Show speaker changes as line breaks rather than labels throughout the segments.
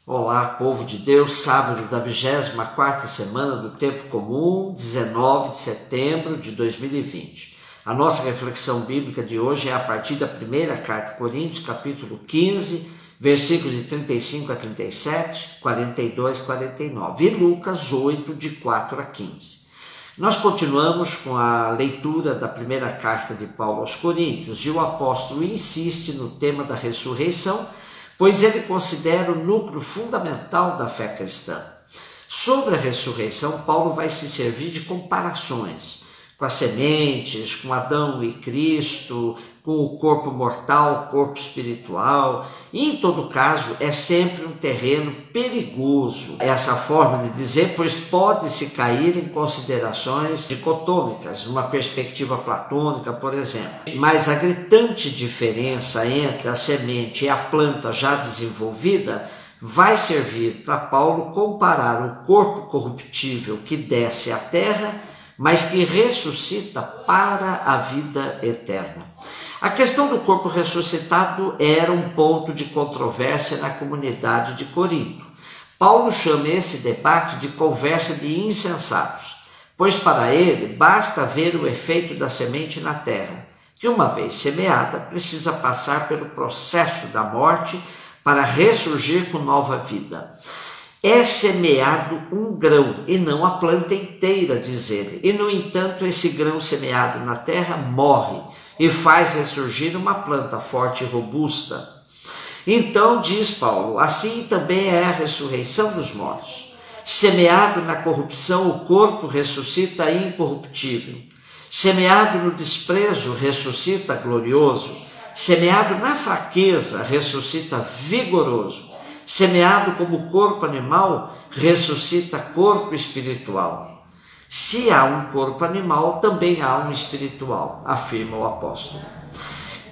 Olá, povo de Deus, sábado da 24ª semana do Tempo Comum, 19 de setembro de 2020. A nossa reflexão bíblica de hoje é a partir da primeira carta a Coríntios, capítulo 15, versículos de 35 a 37, 42 a 49, e Lucas 8, de 4 a 15. Nós continuamos com a leitura da primeira carta de Paulo aos Coríntios, e o apóstolo insiste no tema da ressurreição, pois ele considera o núcleo fundamental da fé cristã. Sobre a ressurreição, Paulo vai se servir de comparações com as sementes, com Adão e Cristo, com o corpo mortal, o corpo espiritual, e em todo caso é sempre um terreno perigoso, essa forma de dizer, pois pode-se cair em considerações dicotômicas, numa perspectiva platônica, por exemplo. Mas a gritante diferença entre a semente e a planta já desenvolvida vai servir para Paulo comparar o corpo corruptível que desce à terra, mas que ressuscita para a vida eterna. A questão do corpo ressuscitado era um ponto de controvérsia na comunidade de Corinto. Paulo chama esse debate de conversa de insensatos, pois para ele basta ver o efeito da semente na terra, que uma vez semeada precisa passar pelo processo da morte para ressurgir com nova vida. É semeado um grão e não a planta inteira, diz ele. E, no entanto, esse grão semeado na terra morre e faz ressurgir uma planta forte e robusta. Então, diz Paulo, assim também é a ressurreição dos mortos. Semeado na corrupção, o corpo ressuscita incorruptível. Semeado no desprezo, ressuscita glorioso. Semeado na fraqueza, ressuscita vigoroso. Semeado como corpo animal, ressuscita corpo espiritual. Se há um corpo animal, também há um espiritual, afirma o apóstolo.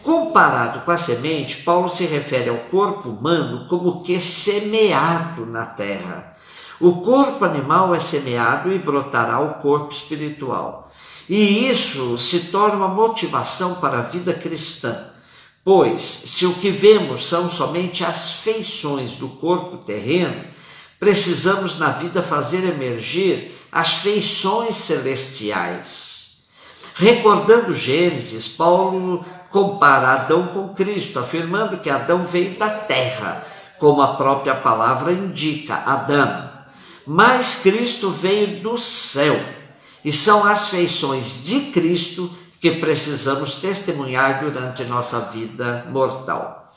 Comparado com a semente, Paulo se refere ao corpo humano como que semeado na terra. O corpo animal é semeado e brotará o corpo espiritual. E isso se torna uma motivação para a vida cristã. Pois, se o que vemos são somente as feições do corpo terreno, precisamos na vida fazer emergir as feições celestiais. Recordando Gênesis, Paulo compara Adão com Cristo, afirmando que Adão veio da terra, como a própria palavra indica, Adão. Mas Cristo veio do céu, e são as feições de Cristo que precisamos testemunhar durante nossa vida mortal.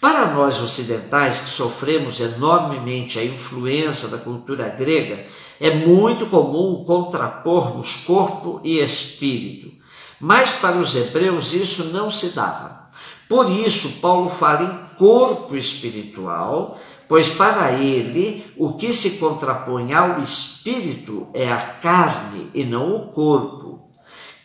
Para nós ocidentais, que sofremos enormemente a influência da cultura grega, é muito comum contrapormos corpo e espírito. Mas para os hebreus isso não se dava. Por isso, Paulo fala em corpo espiritual, pois para ele o que se contrapõe ao espírito é a carne e não o corpo.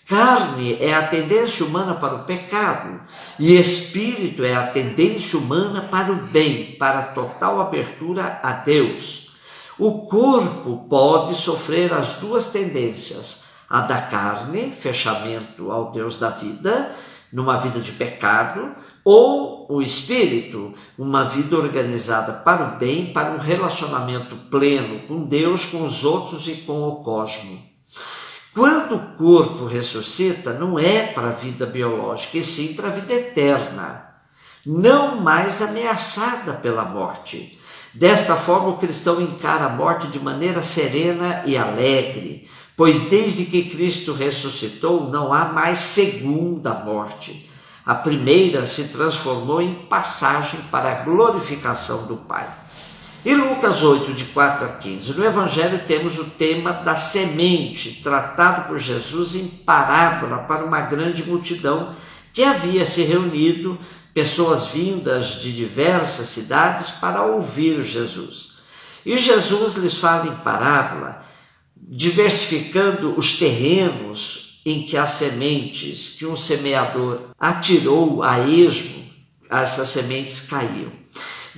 Carne é a tendência humana para o pecado e espírito é a tendência humana para o bem, para a total abertura a Deus. O corpo pode sofrer as duas tendências, a da carne, fechamento ao Deus da vida, numa vida de pecado, ou o espírito, uma vida organizada para o bem, para um relacionamento pleno com Deus, com os outros e com o cosmos. Quando o corpo ressuscita, não é para a vida biológica, e sim para a vida eterna, não mais ameaçada pela morte. Desta forma, o cristão encara a morte de maneira serena e alegre, pois desde que Cristo ressuscitou, não há mais segunda morte. A primeira se transformou em passagem para a glorificação do Pai. E Lucas 8, de 4 a 15, no Evangelho temos o tema da semente, tratado por Jesus em parábola para uma grande multidão que havia se reunido, pessoas vindas de diversas cidades para ouvir Jesus. E Jesus lhes fala em parábola, diversificando os terrenos em que as sementes que um semeador atirou a esmo, essas sementes caíam.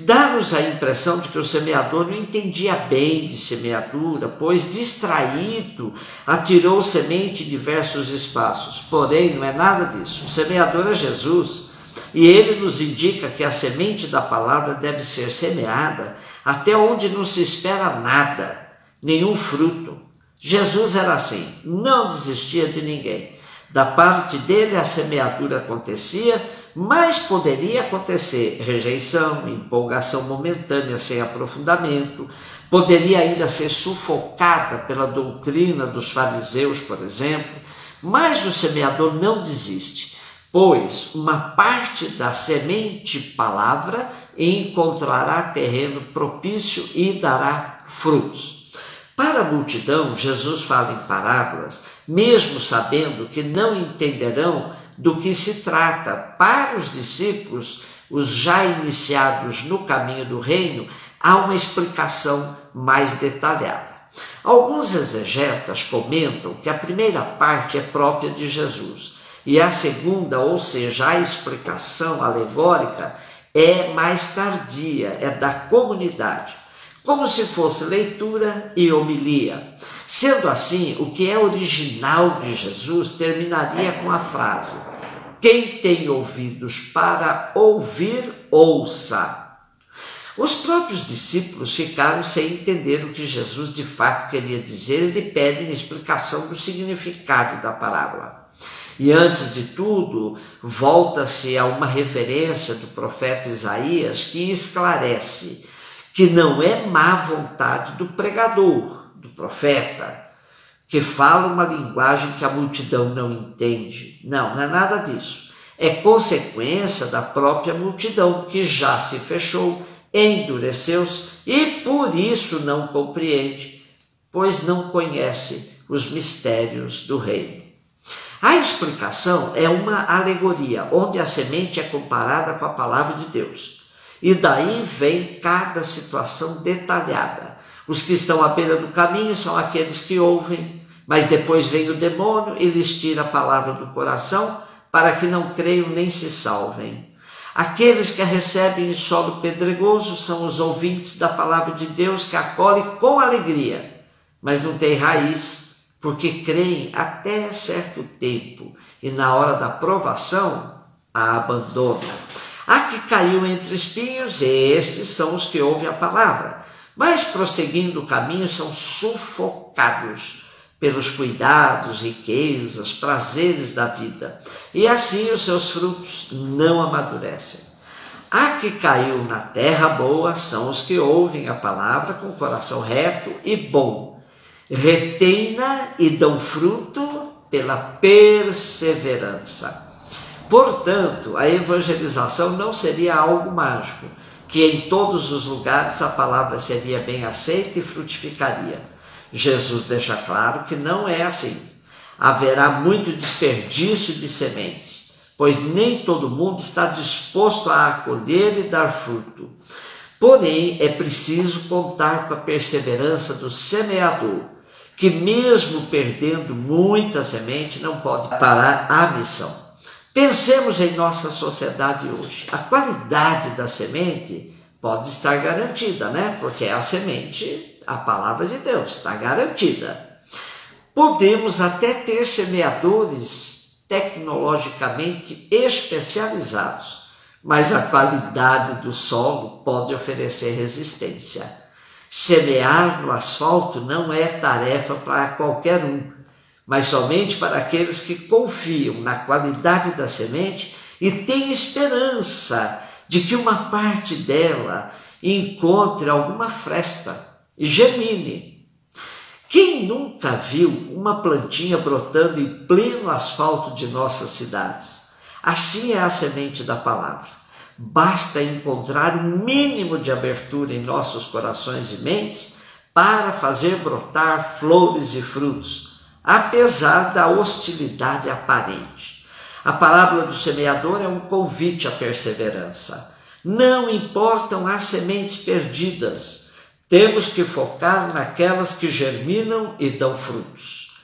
Dá-nos a impressão de que o semeador não entendia bem de semeadura, pois, distraído, atirou semente em diversos espaços. Porém, não é nada disso. O semeador é Jesus. E ele nos indica que a semente da palavra deve ser semeada até onde não se espera nada, nenhum fruto. Jesus era assim, não desistia de ninguém. Da parte dele a semeadura acontecia, mas poderia acontecer rejeição, empolgação momentânea sem aprofundamento, poderia ainda ser sufocada pela doutrina dos fariseus, por exemplo, mas o semeador não desiste, pois uma parte da semente palavra encontrará terreno propício e dará frutos. Para a multidão, Jesus fala em parábolas, mesmo sabendo que não entenderão do que se trata. Para os discípulos, os já iniciados no caminho do reino, há uma explicação mais detalhada. Alguns exegetas comentam que a primeira parte é própria de Jesus e a segunda, ou seja, a explicação alegórica, é mais tardia, é da comunidade, como se fosse leitura e homilia. Sendo assim, o que é original de Jesus terminaria com a frase: quem tem ouvidos para ouvir, ouça. Os próprios discípulos ficaram sem entender o que Jesus de fato queria dizer e lhe pedem explicação do significado da parábola. E antes de tudo, volta-se a uma referência do profeta Isaías que esclarece que não é má vontade do pregador, do profeta, que fala uma linguagem que a multidão não entende. Não, não é nada disso. É consequência da própria multidão que já se fechou, endureceu-se e por isso não compreende, pois não conhece os mistérios do reino. A explicação é uma alegoria, onde a semente é comparada com a palavra de Deus. E daí vem cada situação detalhada. Os que estão à beira do caminho são aqueles que ouvem, mas depois vem o demônio e lhes tira a palavra do coração para que não creiam nem se salvem. Aqueles que a recebem em solo pedregoso são os ouvintes da palavra de Deus que acolhem com alegria, mas não têm raiz, porque creem até certo tempo e na hora da provação a abandonam. Há que caiu entre espinhos, e estes são os que ouvem a palavra, mas prosseguindo o caminho são sufocados pelos cuidados, riquezas, prazeres da vida, e assim os seus frutos não amadurecem. A que caiu na terra boa são os que ouvem a palavra com o coração reto e bom, retém-na e dão fruto pela perseverança. Portanto, a evangelização não seria algo mágico, que em todos os lugares a palavra seria bem aceita e frutificaria. Jesus deixa claro que não é assim. Haverá muito desperdício de sementes, pois nem todo mundo está disposto a acolher e dar fruto. Porém, é preciso contar com a perseverança do semeador, que mesmo perdendo muita semente, não pode parar a missão. Pensemos em nossa sociedade hoje. A qualidade da semente pode estar garantida, né? Porque é a semente, a palavra de Deus, está garantida. Podemos até ter semeadores tecnologicamente especializados, mas a qualidade do solo pode oferecer resistência. Semear no asfalto não é tarefa para qualquer um, mas somente para aqueles que confiam na qualidade da semente e têm esperança de que uma parte dela encontre alguma fresta e germine. Quem nunca viu uma plantinha brotando em pleno asfalto de nossas cidades? Assim é a semente da palavra. Basta encontrar um mínimo de abertura em nossos corações e mentes para fazer brotar flores e frutos, apesar da hostilidade aparente. A parábola do semeador é um convite à perseverança. Não importam as sementes perdidas, temos que focar naquelas que germinam e dão frutos.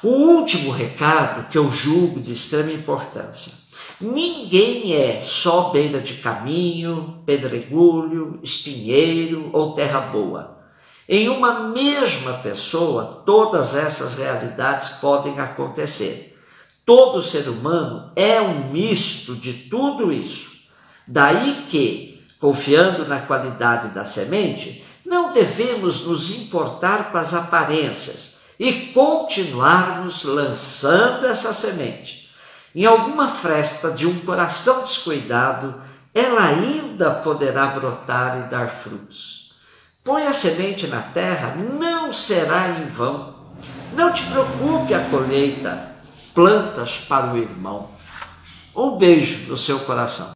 O último recado que eu julgo de extrema importância: ninguém é só beira de caminho, pedregulho, espinheiro ou terra boa. Em uma mesma pessoa, todas essas realidades podem acontecer. Todo ser humano é um misto de tudo isso. Daí que, confiando na qualidade da semente, não devemos nos importar com as aparências e continuarmos lançando essa semente. Em alguma fresta de um coração descuidado, ela ainda poderá brotar e dar frutos. Põe a semente na terra, não será em vão. Não te preocupe a colheita, plantas para o irmão. Um beijo no seu coração.